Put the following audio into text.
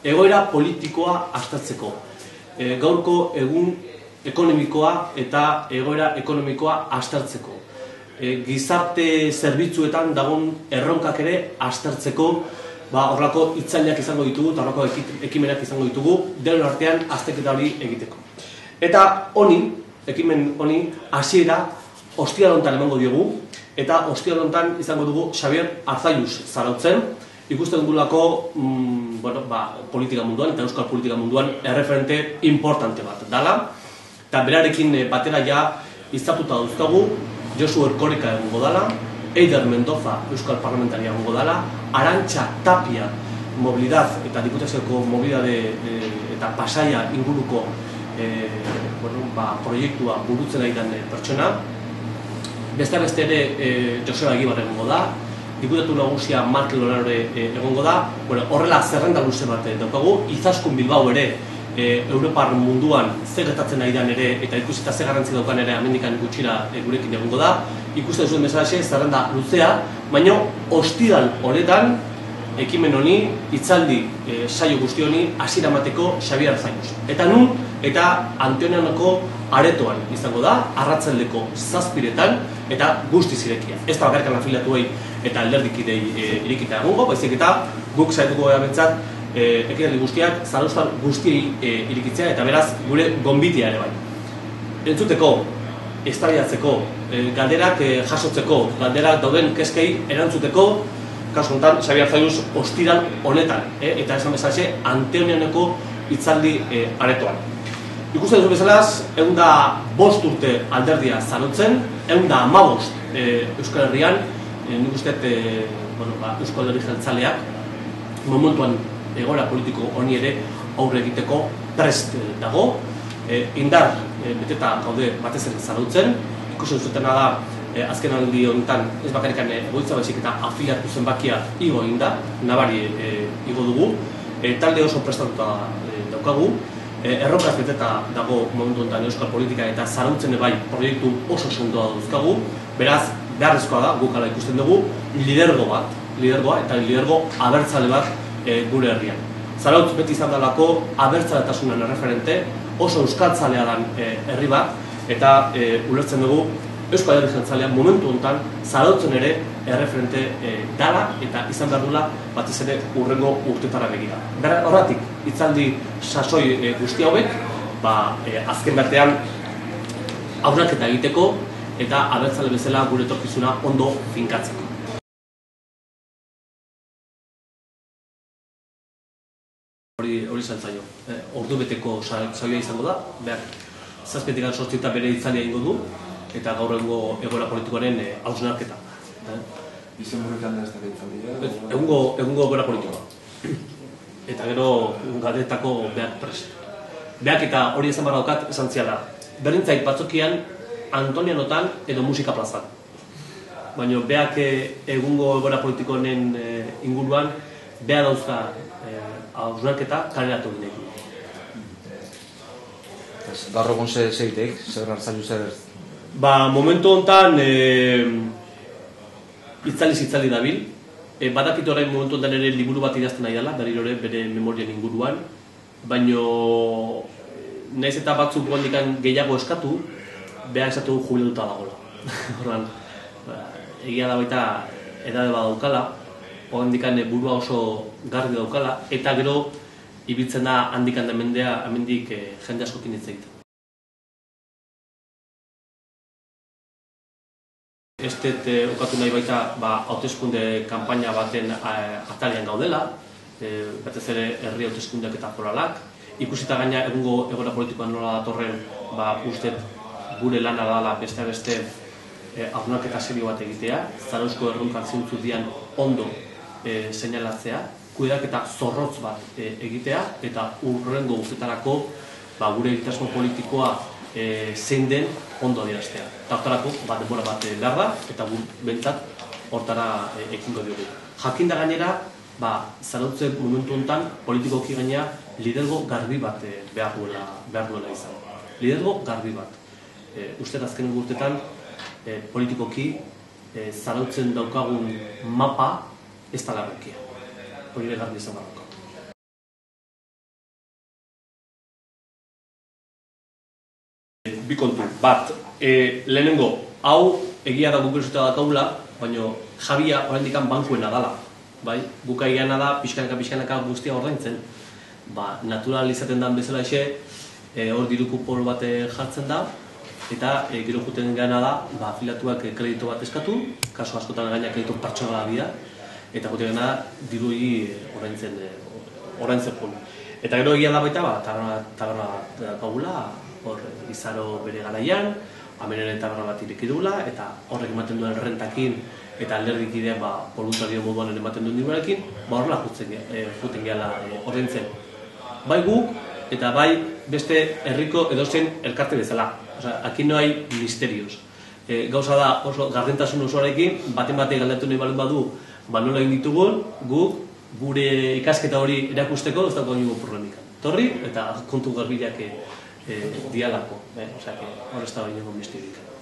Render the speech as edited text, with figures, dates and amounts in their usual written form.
Egoera politikoa aztertzeko, gaurko egun ekonomikoa eta egoera ekonomikoa aztertzeko, gizarte zerbitzuetan dagoen erronkak ere aztertzeko, horrelako hitzaldiak izango ditugu eta horrelako ekimenak izango ditugu, denon artean azterketa hori egiteko. Eta ekimen honi hasiera ostiral honetan emango diogu, eta ostiral honetan izango dugu Xabier Arzalluz zarautzen, ikusten dugulako politika munduan eta euskal politika munduan erreferente importante bat dala, eta berarekin batera ja izatuta dauzkagu Josu Erkoreka egongo dala, Eider Mendoza euskal parlamentaria egongo dala, Arantxa Tapia mobilidad eta diputazioko mobilidade eta Pasaia inguruko proiektua burutzen ari den pertsona, beste ere Joseba Egibar egongo da, diputatu nagusia Markel Olare egongo da, horrela zerrenda luze bat daukagu, Izaskun Bilbao ere Europar munduan zer gertatzen ari den ere eta ikusita zer garrantzi daukan ere hemendikan gutxira gurekin egongo da, ikusten zuen bezalaxe zerrenda luzea, baina ostiral honetan ekimen honi, hitzaldi saio guzti honi hasiera emateko Xabier Arzalluz. Eta nun, eta Antonionoko aretoan izango da, arratsaldeko 7:00 eta guztiz irekia. Ez da bakarrik afiliatuei eta alderdikidei irekita egongo, baizik eta guk saiatuko gara behintzat ekitaldi guztiak, zarauztar guztiei irekitzea eta beraz gure gonbitea ere bai. Entzuteko, eztabaidatzeko, galderak jasotzeko, galderak dauden kezkei erantzuteko, kasu honetan Xabier Arzalluz ostiral honetan, eta esan bezalaxe Antonionoko hitzaldi aretoan. Ikusten duzu bezalaz, 105 urte alderdia zarautzen, 115 Euskal Herrian, nik usteet Euskal Alderdi Jeltzaleak momentuan egoera politiko honi ere aurre egiteko prest dago, indar beteta gaude batez ere zarautzen, ikusten zutena da azken aldi honetan ez bakarrikan egoitza baizik eta afiliatu zenbakia igo egin da, nabari igo dugu, talde oso prestatuta daukagu, erronkaz beteta dago momentu honetan euskal politika eta zarautzen bai proiektu oso sendoa dauzkagu, beraz beharrezkoa da, guk hala ikusten dugu, lidergoa eta lidergo abertzale bat gure herrian. Zarautz beti izan dalako abertzaletasunen erreferente, oso euskaltzalea den herri bat, eta ulertzen dugu Euskal Alderdi Jeltzalea momentu honetan zarautzen ere erreferente dala eta izan behar duela batez ere hurrengo urtetara begira. Horregatik, hitzaldi sasoi guzti hauek, azken batean hausnarketa egiteko eta abertzale bezala gure etorkizuna ondo finkatzeko. Hori izan zaio, ordu beteko saioa izango da, behar 7:08 bere hitzaldia egingo du, eta gaur egoera politikoaren hausnarketa. Izen burutan da ez da hitzaldia? Egungo egoera politikoa. Eta gero galdetako behak prest. Behak eta hori esan barra daukat esan ziala. Berdintzait batzokian Antonionotan edo musika plazan. Baina behak egungo egoera politikoaren inguruan behar dauzka hausnarketa kaleratu ginekin. Gaur egun zeitek, zer Arzalluz zer? Momentu honetan hitzaldi dabil. Badakit orain momentu honetan ere liburu bat idazten nahi dela, berriro ere bere memorian inguruan, baina nahiz eta batzuk gondikan gehiago eskatu, behar esatu jubilatuta dagoela. Horren, egia da baita edade bat daukala, hondikan burua oso garbi daukala, eta gero ibiltzen da handikan da hemendik jende askokin hitz egiten. Estet okatu nahi baita hauteskunde kanpaina baten atalean gaudela, batez ere herri hauteskundeak eta foralak. Ikusita gaina egungo egoera politikoan nola datorren, ustet gure lana dela beste hausnarketa serio bat egitea, zarauzko erronkak zeintzuk dian ondo seinalatzea, kudeaketa zorrotz bat egitea, eta hurrengo urtetarako gure egitasmo politikoa zein den ondo adieraztea. Eta hortarako denbora bat behar da, eta bentsat hortara ekingo diogu. Jakinda gainera, zarautzen momentu honetan politikoki gainera lidergo garbi bat behar duela izan. Lidergo garbi bat. Uste azken urtetan politikoki zarautzen daukagun mapa ez da larrekia. Hori garbi izan barako. Bi kontu, bat, lehenengo, hau egia da guk esuta dakaula, baina Javia oraindik bankuena dala. Bai? Buka egiana da, pixkanaka guztia ordaintzen. Natural izaten den bezala hor diru kupon bat jartzen da, eta gero juten gana da, afiliatuak kredito bat eskatu, kaso askotan gaina kredito pertsonala bida, eta juten gana da, diru ordaintzen pun. Eta gero egia da baita, taberna bat dakagula, hor Izaro bere garaian, ameneren taberna bat ireki dugula, eta horrek ematen duen rentakin, eta alderdik idean voluntario moduan ematen duen diruarekin, horrela juten gehala ordaintzen. Bai guk, eta bai beste herriko edozein elkarte bezala. Aquí no hay misterios. Gauza da oso gardentasun osoarekin, baten galdatu nahi balen badu, nola egin ditugun, guk gure ikasketa hori erakusteko ez dago ningún problemik. Torri eta kontu garbilak dialako. Hor ez da ningún misteriorik.